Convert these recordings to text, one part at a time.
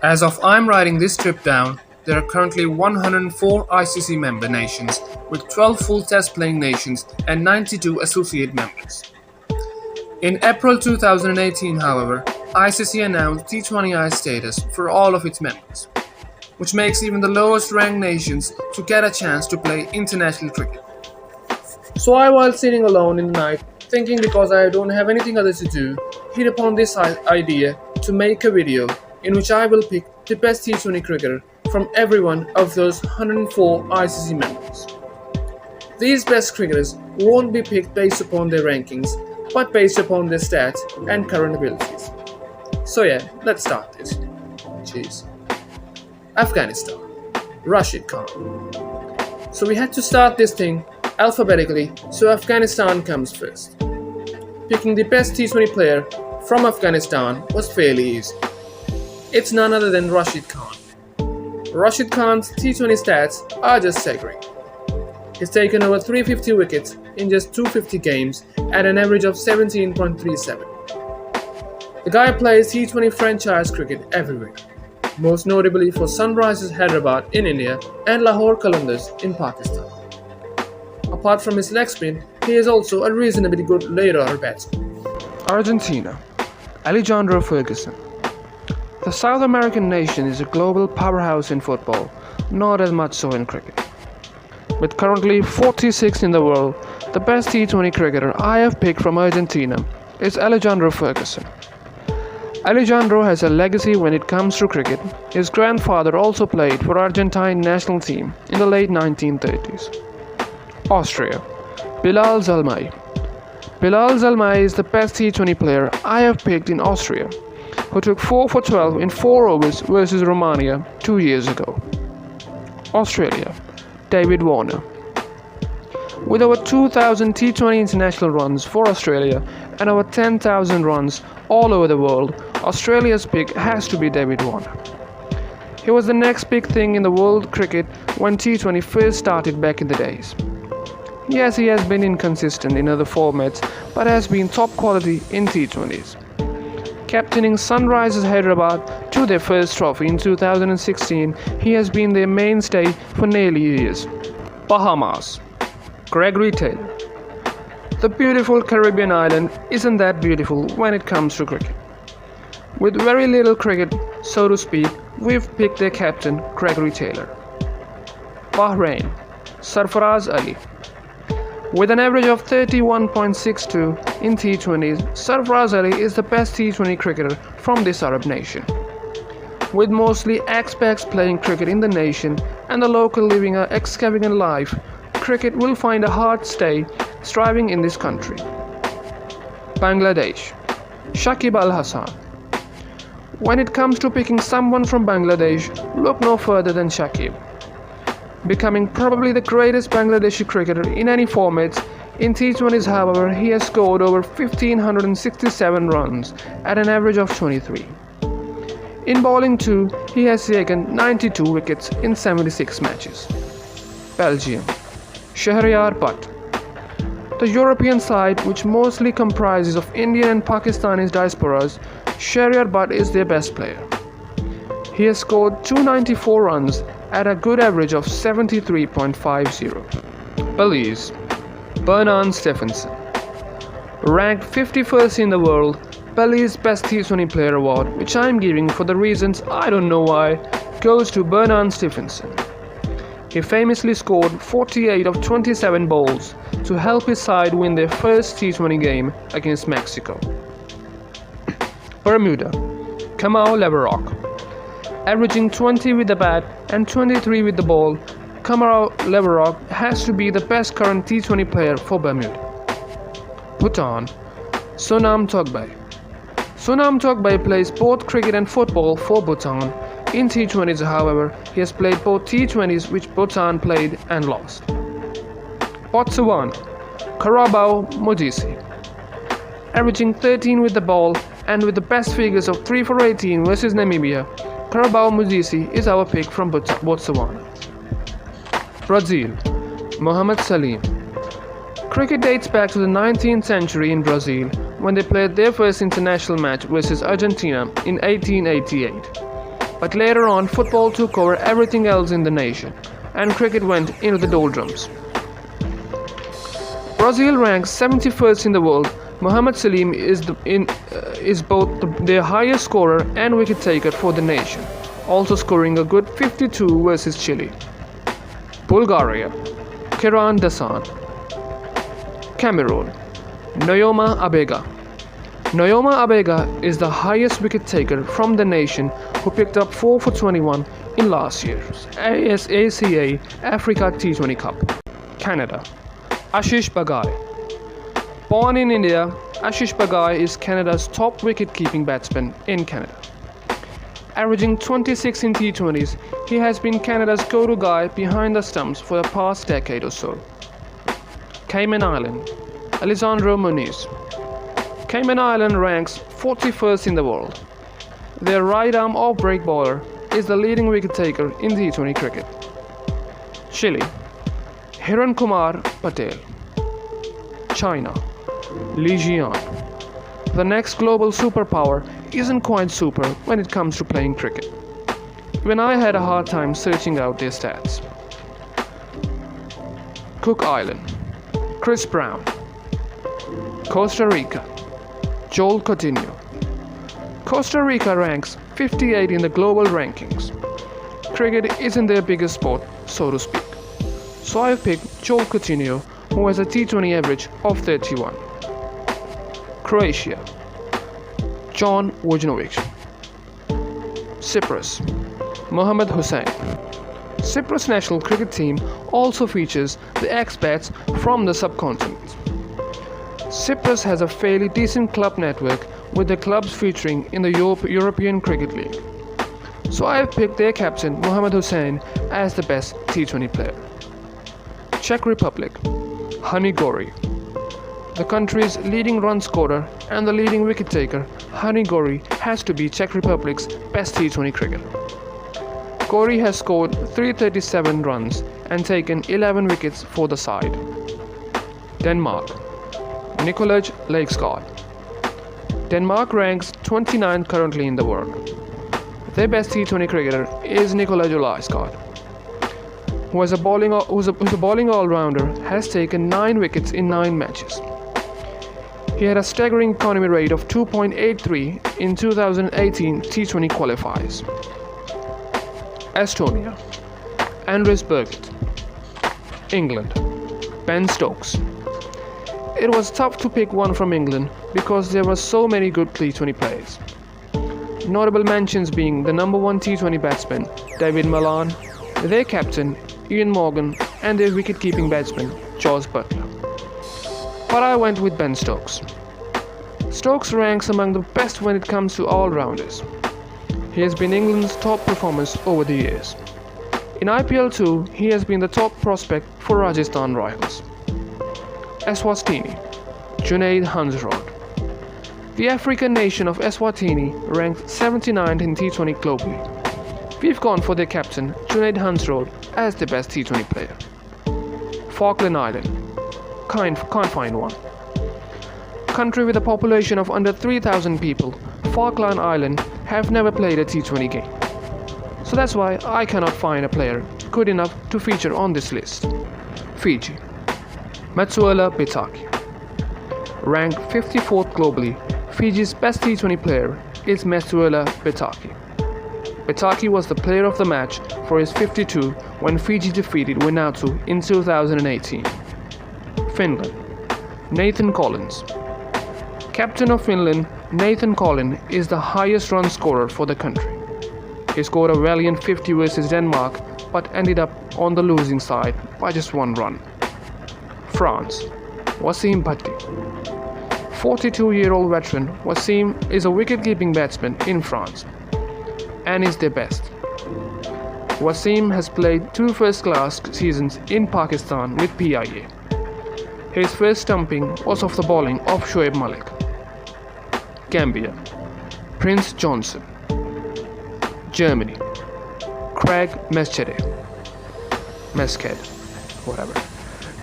As of I'm writing this trip down, there are currently 104 ICC member nations, with 12 full test playing nations and 92 associate members. In April 2018, however, ICC announced T20I status for all of its members, which makes even the lowest ranked nations to get a chance to play international cricket. So I, while sitting alone in the night, thinking because I don't have anything other to do, hit upon this idea to make a video in which I will pick the best T20 cricketer from every one of those 104 ICC members. These best cricketers won't be picked based upon their rankings, but based upon their stats and current abilities. So yeah, let's start this. Cheers. Afghanistan. Rashid Khan. So we had to start this thing alphabetically, so Afghanistan comes first. Picking the best T20 player from Afghanistan was fairly easy. It's none other than Rashid Khan. Rashid Khan's T20 stats are just staggering. He's taken over 350 wickets in just 250 games at an average of 17.37. The guy plays T20 franchise cricket everywhere, most notably for Sunrisers Hyderabad in India and Lahore Qalandars in Pakistan. Apart from his leg spin, he is also a reasonably good laid-order batsman. Argentina. Alejandro Ferguson. The South American nation is a global powerhouse in football, not as much so in cricket. With currently 46 in the world, the best T20 cricketer I have picked from Argentina is Alejandro Ferguson. Alejandro has a legacy when it comes to cricket. His grandfather also played for Argentine national team in the late 1930s. Austria. Bilal Zalmay. Bilal Zalmay is the best T20 player I have picked in Austria, who took 4 for 12 in 4 overs versus Romania 2 years ago. Australia. David Warner. With over 2,000 T20 international runs for Australia and over 10,000 runs all over the world, Australia's pick has to be David Warner. He was the next big thing in the world cricket when T20 first started back in the days. Yes, he has been inconsistent in other formats, but has been top quality in T20s. Captaining Sunrisers Hyderabad to their first trophy in 2016, he has been their mainstay for nearly years. Bahamas. Gregory Taylor. The beautiful Caribbean island isn't that beautiful when it comes to cricket. With very little cricket, so to speak, we've picked their captain, Gregory Taylor. Bahrain. Sarfaraz Ali. With an average of 31.62 in T20s, Sarfaraz Ali is the best T20 cricketer from this Arab nation. With mostly expats playing cricket in the nation and the local living an extravagant life, cricket will find a hard stay striving in this country. Bangladesh. Shakib Al Hasan. When it comes to picking someone from Bangladesh, look no further than Shakib. Becoming probably the greatest Bangladeshi cricketer in any formats, in T20s however he has scored over 1,567 runs at an average of 23. In bowling too, he has taken 92 wickets in 76 matches. Belgium. Shahryar Butt. The European side, which mostly comprises of Indian and Pakistani diasporas, Shahryar Butt is their best player. He has scored 294 runs at a good average of 73.50. Belize. Bernard Stephenson. Ranked 51st in the world, Belize's Best T20 Player Award, which I am giving for the reasons I don't know why, goes to Bernard Stephenson. He famously scored 48 of 27 bowls to help his side win their first T20 game against Mexico. Bermuda. Kamau Leverock. Averaging 20 with the bat and 23 with the ball, Kamau Leverock has to be the best current T20 player for Bermuda. Bhutan. Sonam Togbay. Sonam Togbay plays both cricket and football for Bhutan. In T20s, however, he has played both T20s which Bhutan played and lost. Botswana. Karabao Modise. Averaging 13 with the ball and with the best figures of 3 for 18 versus Namibia, Karabao Modise is our pick from Botswana. Brazil. Mohamed Salim. Cricket dates back to the 19th century in Brazil when they played their first international match versus Argentina in 1888. But later on, football took over everything else in the nation, and cricket went into the doldrums. Brazil ranks 71st in the world. Mohamed Salim is both their highest scorer and wicket taker for the nation, also scoring a good 52 versus Chile. Bulgaria, Kiran Dasan. Cameroon, Noyoma Abega. Noyoma Abega is the highest wicket taker from the nation, who picked up 4 for 21 in last year's ACA Africa T20 Cup. Canada, Ashish Bagai. Born in India, Ashish Bagai is Canada's top wicket-keeping batsman in Canada. Averaging 26 in T20s, he has been Canada's go-to guy behind the stumps for the past decade or so. Cayman Island, Alessandro Muniz. Cayman Island ranks 41st in the world. Their right-arm off-break bowler is the leading wicket-taker in T20 cricket. Chile, Hiran Kumar Patel. China, Li Jian. The next global superpower isn't quite super when it comes to playing cricket. Even I had a hard time searching out their stats. Cook Island, Chris Brown. Costa Rica, Joel Coutinho. Costa Rica ranks 58 in the global rankings. Cricket isn't their biggest sport, so to speak. So I've picked Joel Coutinho, who has a T20 average of 31. Croatia, John Vujnovic. Cyprus, Mohamed Hussain. Cyprus national cricket team also features the expats from the subcontinent. Cyprus has a fairly decent club network, with the clubs featuring in the European Cricket League. So I have picked their captain Mohamed Hussain as the best T20 player. Czech Republic, Hani Gori. The country's leading run scorer and the leading wicket taker, Hani Gori has to be Czech Republic's best T20 cricketer. Gori has scored 337 runs and taken 11 wickets for the side. Denmark, Nicolaj Lakesgaard. Denmark ranks 29th currently in the world. Their best T20 cricketer is Nicolaj Lakesgaard, who's a bowling all-rounder, has taken 9 wickets in 9 matches. He had a staggering economy rate of 2.83 in 2018 T20 qualifiers. Estonia, Andres Birgit. England, Ben Stokes. It was tough to pick one from England because there were so many good T20 players. Notable mentions being the number 1 T20 batsman, David Malan, their captain, Ian Morgan, and their wicket-keeping batsman, George Butler. But I went with Ben Stokes. Stokes ranks among the best when it comes to all-rounders. He has been England's top performer over the years. In IPL 2, he has been the top prospect for Rajasthan Royals. Eswatini, Junaid Hansrod. The African nation of Eswatini ranked 79th in T20 globally. We've gone for their captain, Junaid Hansrod, as the best T20 player. Falkland Island. Can't find one. Country with a population of under 3,000 people, Falkland Island have never played a T20 game. So that's why I cannot find a player good enough to feature on this list. Fiji, Matsuela Bitaki. Ranked 54th globally, Fiji's best T20 player is Matsuela Bitaki. Bitaki was the player of the match for his 52 when Fiji defeated Vanuatu in 2018. Finland, Nathan Collins. Captain of Finland, Nathan Collins is the highest run scorer for the country. He scored a valiant 50 versus Denmark, but ended up on the losing side by just 1 run. France, Wasim Bhatti. 42-year-old veteran, Wasim is a wicket-keeping batsman in France and is their best. Wasim has played 2 first-class seasons in Pakistan with PIA. His first stumping was off the bowling of Shoaib Malik. Gambia, Prince Johnson. Germany, Craig Mescede. Whatever.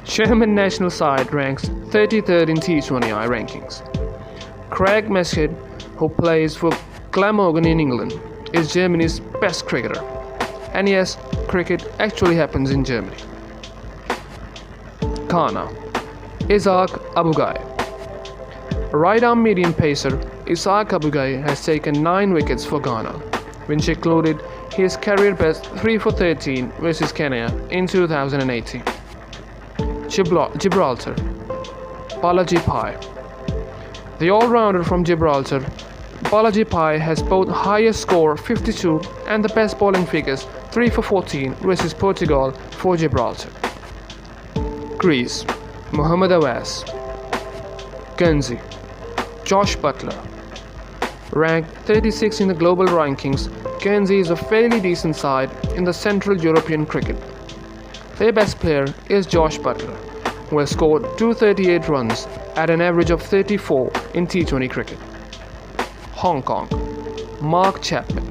German national side ranks 33rd in T20I rankings. Craig Mescede, who plays for Glamorgan in England, is Germany's best cricketer. And yes, cricket actually happens in Germany. Ghana. Isaac Abugai. Right-arm medium pacer Isaac Abugai has taken 9 wickets for Ghana, which included his career best 3 for 13 versus Kenya in 2018. Gibraltar. Balaji Pai. The all-rounder from Gibraltar, Balaji Pai has both highest score 52 and the best bowling figures 3 for 14 versus Portugal for Gibraltar. Greece. Mohammad Awais. Guernsey. Josh Butler. Ranked 36 in the global rankings, Guernsey is a fairly decent side in the Central European cricket. Their best player is Josh Butler, who has scored 238 runs at an average of 34 in T20 cricket. Hong Kong. Mark Chapman.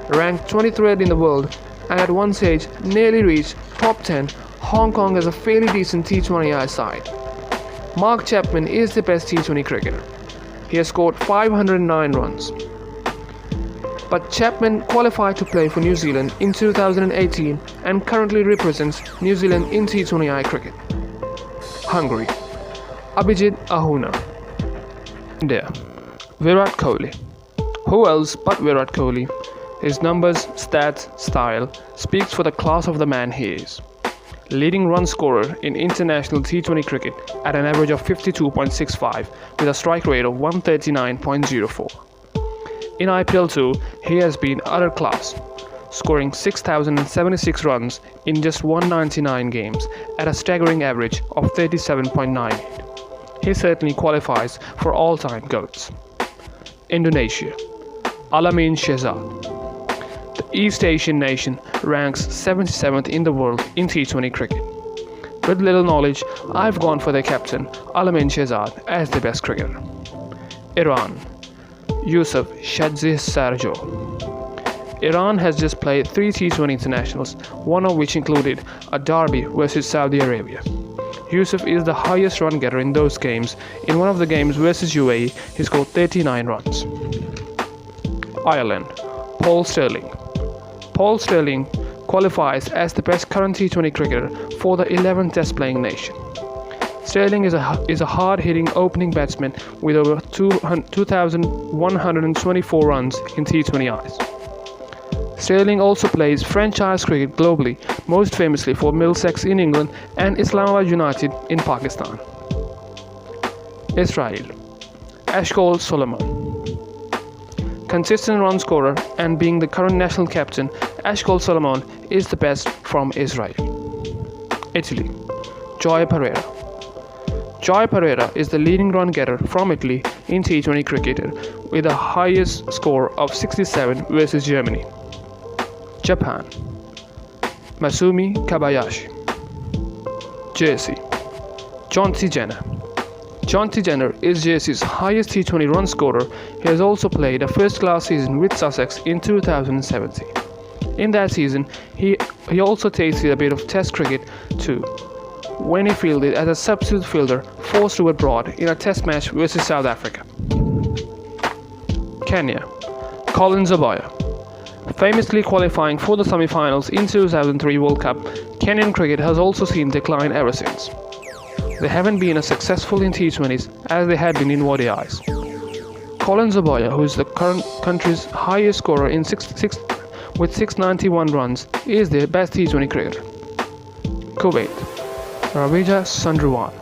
Ranked 23rd in the world and at one stage nearly reached top 10, Hong Kong has a fairly decent T20I side. Mark Chapman is the best T20 cricketer. He has scored 509 runs. But Chapman qualified to play for New Zealand in 2018 and currently represents New Zealand in T20I cricket. Hungary. Abhijit Ahuna. India. Virat Kohli. Who else but Virat Kohli? His numbers, stats, style speaks for the class of the man he is. Leading run scorer in international T20 cricket at an average of 52.65 with a strike rate of 139.04. In IPL2, he has been utter class, scoring 6,076 runs in just 199 games at a staggering average of 37.98. He certainly qualifies for all-time GOATs. Indonesia. Alamin Shehzad. The East Asian nation ranks 77th in the world in T20 cricket. With little knowledge, I've gone for their captain, Alamin Shehzad, as the best cricketer. Iran. Yusuf Shadzih Sarjo. Iran has just played 3 T20 internationals, one of which included a derby versus Saudi Arabia. Yusuf is the highest run getter in those games. In one of the games versus UAE, he scored 39 runs. Ireland. Paul Stirling. Paul Stirling qualifies as the best current T20 cricketer for the 11th Test playing nation. Stirling is a hard-hitting opening batsman with over 2,124 runs in T20Is. Stirling also plays franchise cricket globally, most famously for Middlesex in England and Islamabad United in Pakistan. Israel. Ashkol Solomon. Consistent run scorer and being the current national captain, Ashkol Solomon is the best from Israel. Italy. Joy Pereira. Joy Pereira is the leading run getter from Italy in T20 cricket with the highest score of 67 versus Germany. Japan. Masumi Kobayashi. Jersey. Chauncey Jenner. Chauncey Jenner is Jersey's highest T20 run scorer. He has also played a first-class season with Sussex in 2017. In that season, he also tasted a bit of Test cricket too, when he fielded as a substitute fielder forced to abroad in a Test match versus South Africa. Kenya. Colin Zoboya. Famously qualifying for the semi-finals in 2003 World Cup, Kenyan cricket has also seen decline ever since. They haven't been as successful in T20s as they had been in ODIs. Colin Zoboya, who is the current country's highest scorer in with 691 runs, is their best T20 cricketer. Kuwait. Ravija Sandruwan.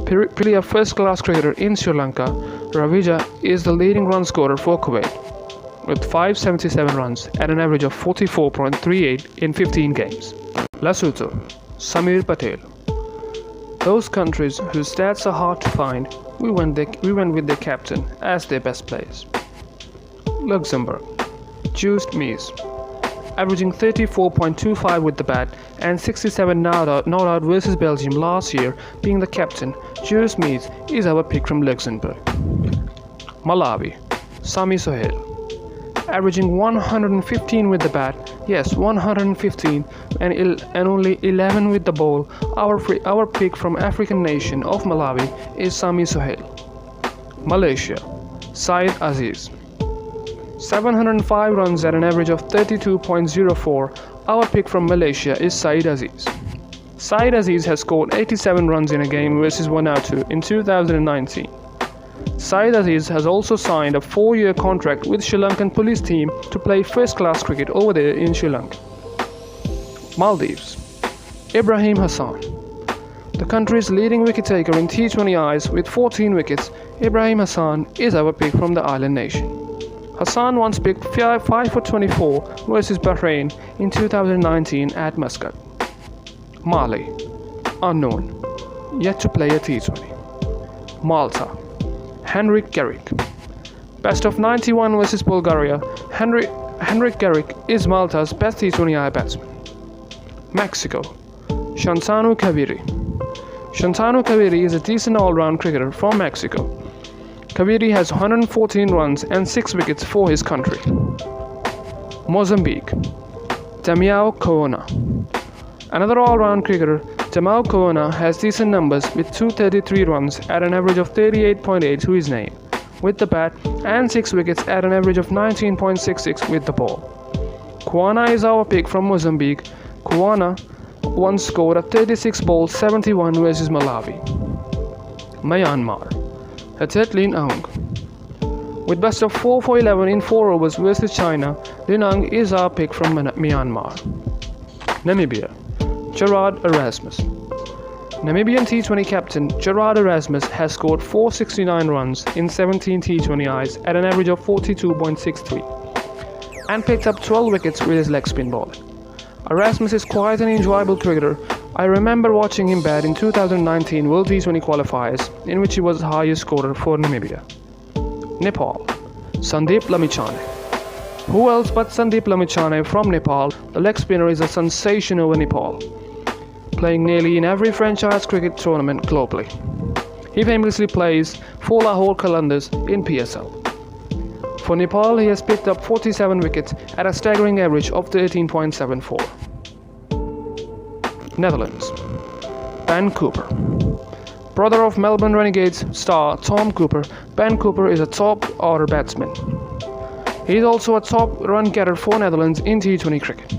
Pretty a first-class cricketer in Sri Lanka, Ravija is the leading run scorer for Kuwait, with 577 runs at an average of 44.38 in 15 games. Lesotho. Samir Patel. Those countries whose stats are hard to find, we went with their captain as their best players. Luxembourg. Just Mies. Averaging 34.25 with the bat and 67 not out versus Belgium last year, being the captain, Just Mies is our pick from Luxembourg. Malawi. Sami Sohail. Averaging 115 with the bat, yes, 115, and only 11 with the ball, our pick from African nation of Malawi is Sami Sohail. Malaysia. Syed Aziz. 705 runs at an average of 32.04. Our pick from Malaysia is Said Aziz. Said Aziz has scored 87 runs in a game versus Vanuatu in 2019. Said Aziz has also signed a 4-year contract with Sri Lankan police team to play first-class cricket over there in Sri Lanka. Maldives. Ibrahim Hassan. The country's leading wicket-taker in T20Is with 14 wickets, Ibrahim Hassan is our pick from the island nation. Hassan once picked 5 for 24 versus Bahrain in 2019 at Muscat. Mali. Unknown. Yet to play a T20. Malta. Henrik Gerich. Best of 91 versus Bulgaria, Henrik Gerich is Malta's best T20I batsman. Mexico. Shantanu Kaviri. Shantanu Kaviri is a decent all-round cricketer from Mexico. Kaviri has 114 runs and 6 wickets for his country. Mozambique. Damiao Koona. Another all-round cricketer, Damiao Koona has decent numbers with 233 runs at an average of 38.8 to his name with the bat and 6 wickets at an average of 19.66 with the ball. Koona is our pick from Mozambique. Koona once scored a 36 ball 71 versus Malawi. Myanmar. Hatet Lin Aung. With best of 4 for 11 in 4 overs versus China, Lin Aung is our pick from Myanmar. Namibia. Gerard Erasmus. Namibian T20 captain Gerard Erasmus has scored 469 runs in 17 T20Is at an average of 42.63 and picked up 12 wickets with his leg spin bowling. Erasmus is quite an enjoyable cricketer. I remember watching him bat in 2019 World T20 qualifiers, in which he was the highest scorer for Namibia. Nepal. Sandeep Lamichhane. Who else but Sandeep Lamichhane from Nepal? The leg spinner is a sensation over Nepal, playing nearly in every franchise cricket tournament globally. He famously plays for Lahore Qalandars in PSL. For Nepal, he has picked up 47 wickets at a staggering average of 13.74. Netherlands. Ben Cooper. Brother of Melbourne Renegades star Tom Cooper, Ben Cooper is a top-order batsman. He is also a top run getter for Netherlands in T20 cricket.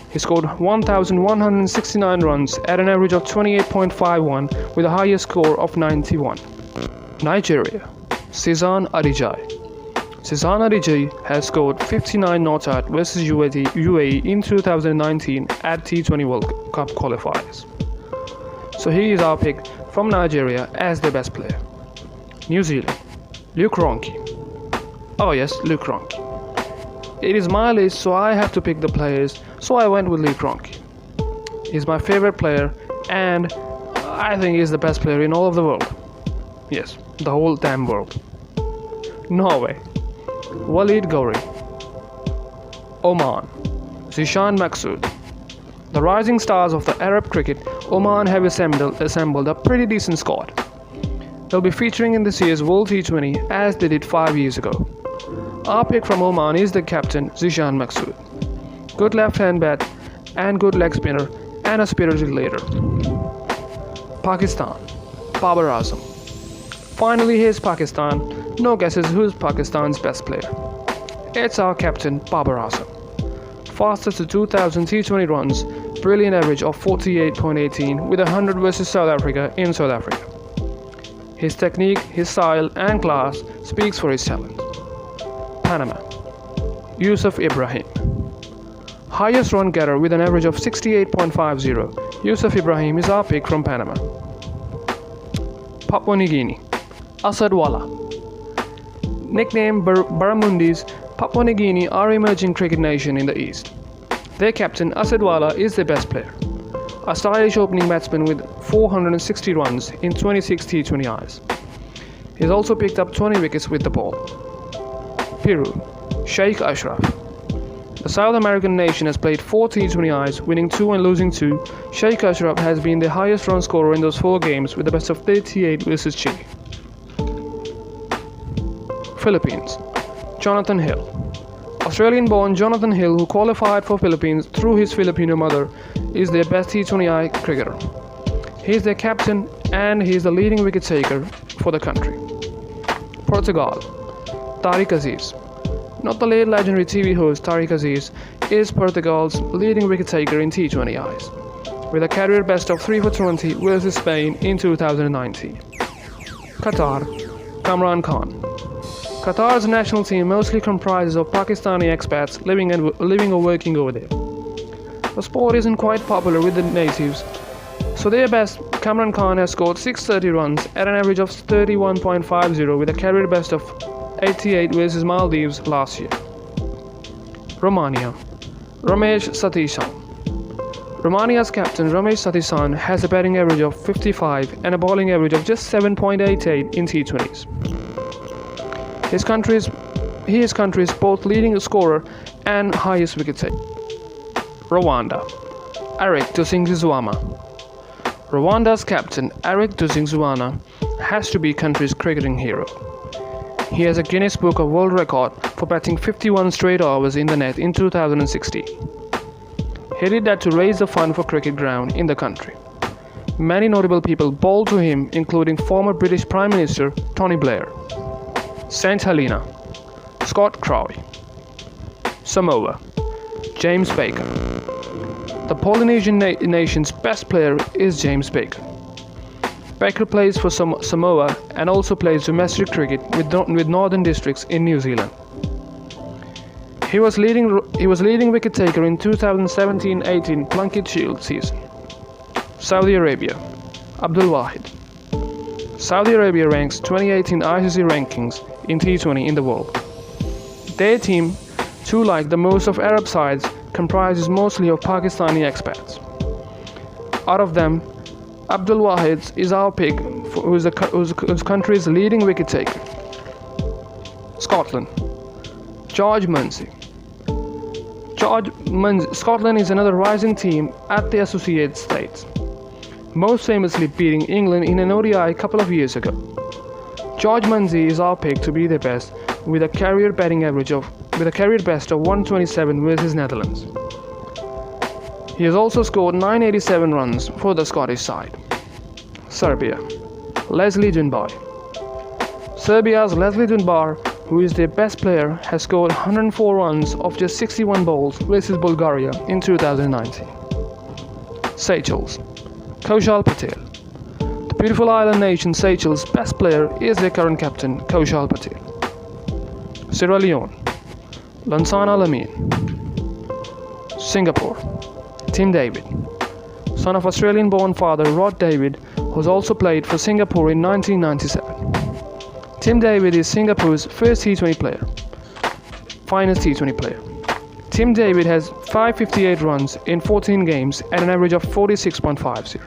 He scored 1,169 runs at an average of 28.51 with a highest score of 91. Nigeria. Cezanne Adijai. Cezanne Adijai has scored 59 not out versus UAE in 2019 at T20 World Cup qualifiers. So he is our pick from Nigeria as the best player. New Zealand. Luke Ronchi. Oh yes, Luke Ronchi. It is my list, so I have to pick the players, so I went with Luke Ronchi. He's my favorite player, and I think he's the best player in all of the world. Yes, the whole damn world. Norway. Walid Ghauri. Oman. Zishan Maqsood. The rising stars of the Arab cricket, Oman have assembled a pretty decent squad. They'll be featuring in this year's World T20 as they did 5 years ago. Our pick from Oman is the captain Zishan Maqsood. Good left-hand bat and good leg spinner and a spirited leader. Pakistan. Babar Azam. Finally, here's Pakistan. No guesses who's Pakistan's best player. It's our captain Babar Azam. Fastest to 2,000 T20 runs, brilliant average of 48.18 with 100 versus South Africa in South Africa. His technique, his style and class speaks for his talent. Panama. Yusuf Ibrahim. Highest run getter with an average of 68.50. Yusuf Ibrahim is our pick from Panama. Papua New Guinea. Asad Wala. Nicknamed Barramundis, Papua New Guinea are emerging cricket nation in the east. Their captain Asad Wala is their best player. A stylish opening batsman with 460 runs in 26 T20Is. He's also picked up 20 wickets with the ball. Peru. Sheikh Ashraf. The South American nation has played 4 T20Is, winning 2 and losing 2. Sheikh Ashraf has been the highest run scorer in those 4 games with a best of 38 versus Chile. Philippines. Jonathan Hill. Australian-born Jonathan Hill, who qualified for Philippines through his Filipino mother, is their best T20I cricketer. He is their captain and he is the leading wicket taker for the country. Portugal. Tariq Aziz. not the late legendary TV host Tariq Aziz, is Portugal's leading wicket-taker in T20 eyes, with a career best of 3 for 20 versus Spain in 2019. Qatar, Kamran Khan. Qatar's national team mostly comprises of Pakistani expats living or working over there. The sport isn't quite popular with the natives, so their best, Kamran Khan, has scored 630 runs at an average of 31.50 with a career best of 88 versus Maldives last year. Romania, Ramesh Satishan. Romania's captain Ramesh Satishan has a batting average of 55 and a bowling average of just 7.88 in T20s. He is country's both leading scorer and highest wicket taker. Rwanda, Eric Dusingizwama. Rwanda's captain Eric Dusingizwama has to be country's cricketing hero. He has a Guinness Book of World Record for batting 51 straight overs in the net in 2016. He did that to raise the fund for cricket ground in the country. Many notable people bowled to him, including former British Prime Minister Tony Blair. St Helena, Scott Crowley. Samoa, James Baker. The Polynesian nation's best player is James Baker. Baker plays for Samoa and also plays domestic cricket with Northern Districts in New Zealand. He was leading wicket taker in 2017-18 Plunket Shield season. Saudi Arabia, Abdul Wahid. Saudi Arabia ranks 28th in ICC rankings in T20 in the world. Their team, too like the most of Arab sides, comprises mostly of Pakistani expats. Out of them, Abdul Wahid is our pick, who's the country's leading wicket taker. Scotland, George Munsey. Scotland is another rising team at the Associated States, most famously beating England in an ODI a couple of years ago. George Munsey is our pick to be the best, with a career best of 127 versus Netherlands. He has also scored 987 runs for the Scottish side. Serbia, Leslie Dunbar. Serbia's Leslie Dunbar, who is their best player, has scored 104 runs off just 61 balls versus Bulgaria in 2019. Seychelles, Kaushal Patel. The beautiful island nation Seychelles' best player is their current captain, Kaushal Patel. Sierra Leone, Lansana Lamine. Singapore, Tim David. Son of Australian-born father Rod David, who's also played for Singapore in 1997. Tim David is Singapore's first T20 player, finest T20 player. Tim David has 558 runs in 14 games at an average of 46.50.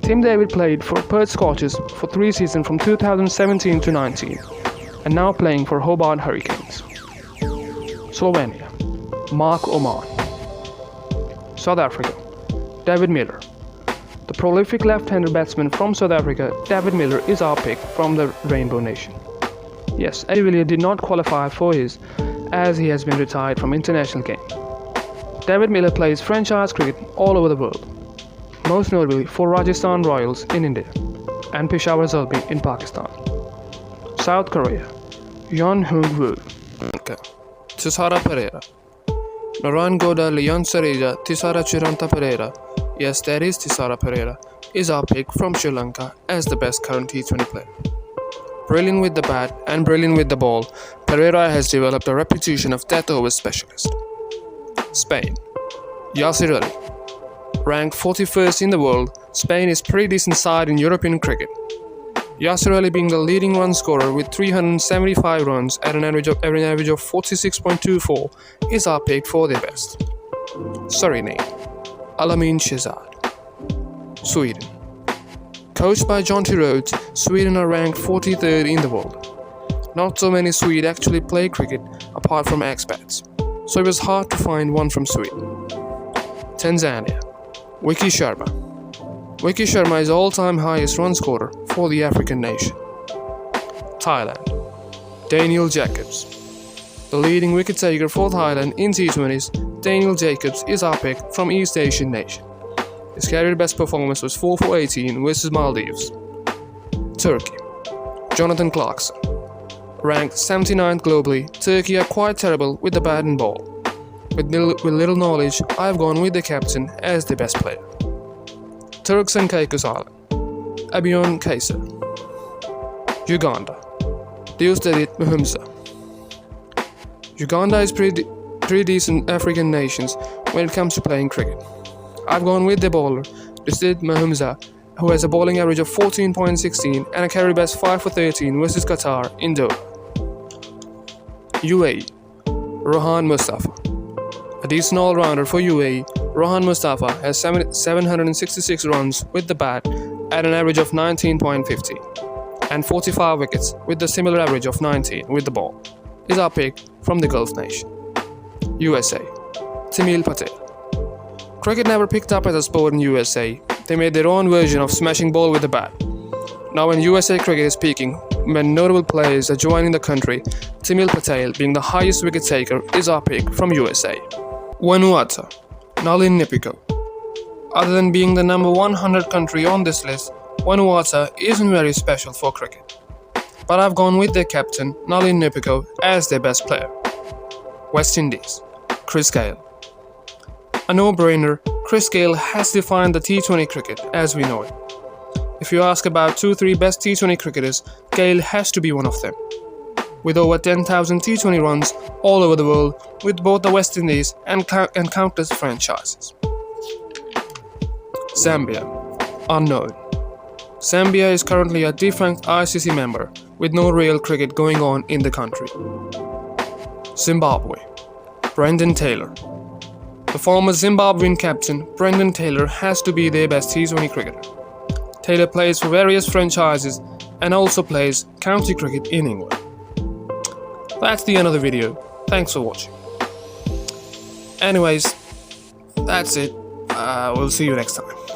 Tim David played for Perth Scorchers for 3 seasons from 2017 to 19, and now playing for Hobart Hurricanes. Slovenia, Mark Oman. South Africa, David Miller. The prolific left-handed batsman from South Africa, David Miller, is our pick from the Rainbow Nation. Yes, Eddie Villiers did not qualify for his, as he has been retired from international game. David Miller plays franchise cricket all over the world, most notably for Rajasthan Royals in India and Peshawar Zalbi in Pakistan. South Korea, Yeon Hung-woo. Tisara Pereira. Naran Goda Leon Sareja Tisara Chiranta Pereira. Yes, that is Tisara Pereira, is our pick from Sri Lanka as the best current T20 player. Brilliant with the bat and brilliant with the ball, Pereira has developed a reputation of death over specialist. Spain, Yasir Ali. Ranked 41st in the world, Spain is pretty decent side in European cricket. Yasir Ali being the leading run scorer with 375 runs at an average of 46.24 is our pick for their best. Suriname, Alamin Shehzad. Sweden. Coached by John T. Rhodes, Sweden are ranked 43rd in the world. Not so many Swedes actually play cricket apart from expats, so it was hard to find one from Sweden. Tanzania. Vicky Sharma. Vicky Sharma is all-time highest run scorer for the African nation. Thailand. Daniel Jacobs. The leading wicket taker for Thailand in T20s, Daniel Jacobs is our pick from East Asian nation. His career best performance was 4 for 18 versus Maldives. Turkey, Jonathan Clarkson. Ranked 79th globally, Turkey are quite terrible with the bat and ball. With little knowledge, I've gone with the captain as the best player. Turks and Caicos Island. Abiyon Kaiser. Uganda. Deusdedit Muhumza. Uganda is pretty decent African nations when it comes to playing cricket. I've gone with the bowler, Deusdedit Muhumza, who has a bowling average of 14.16 and a carry best 5 for 13 versus Qatar in Doha. UAE. Rohan Mustafa. A decent all-rounder for UAE, Rohan Mustafa has 766 runs with the bat at an average of 19.50 and 45 wickets with the similar average of 19 with the ball. Is our pick from the Gulf nation. USA. Timil Patel. Cricket never picked up as a sport in USA. They made their own version of smashing ball with the bat. Now when USA cricket is peaking, when notable players are joining the country, Timil Patel, being the highest wicket taker, is our pick from USA. Vanuatu. Nalin Nipiko. Other than being the number 100 country on this list, Vanuatu isn't very special for cricket. But I've gone with their captain, Nalin Nipiko, as their best player. West Indies. Chris Gayle. A no-brainer, Chris Gayle has defined the T20 cricket as we know it. If you ask about 2-3 best T20 cricketers, Gayle has to be one of them. With over 10,000 T20 runs all over the world with both the West Indies and countless franchises. Zambia. Unknown. Zambia is currently a defunct ICC member with no real cricket going on in the country. Zimbabwe. Brendan Taylor. The former Zimbabwean captain, Brendan Taylor, has to be their best T20 cricketer. Taylor plays for various franchises and also plays county cricket in England. That's the end of the video. Thanks for watching. Anyways, that's it. We'll see you next time.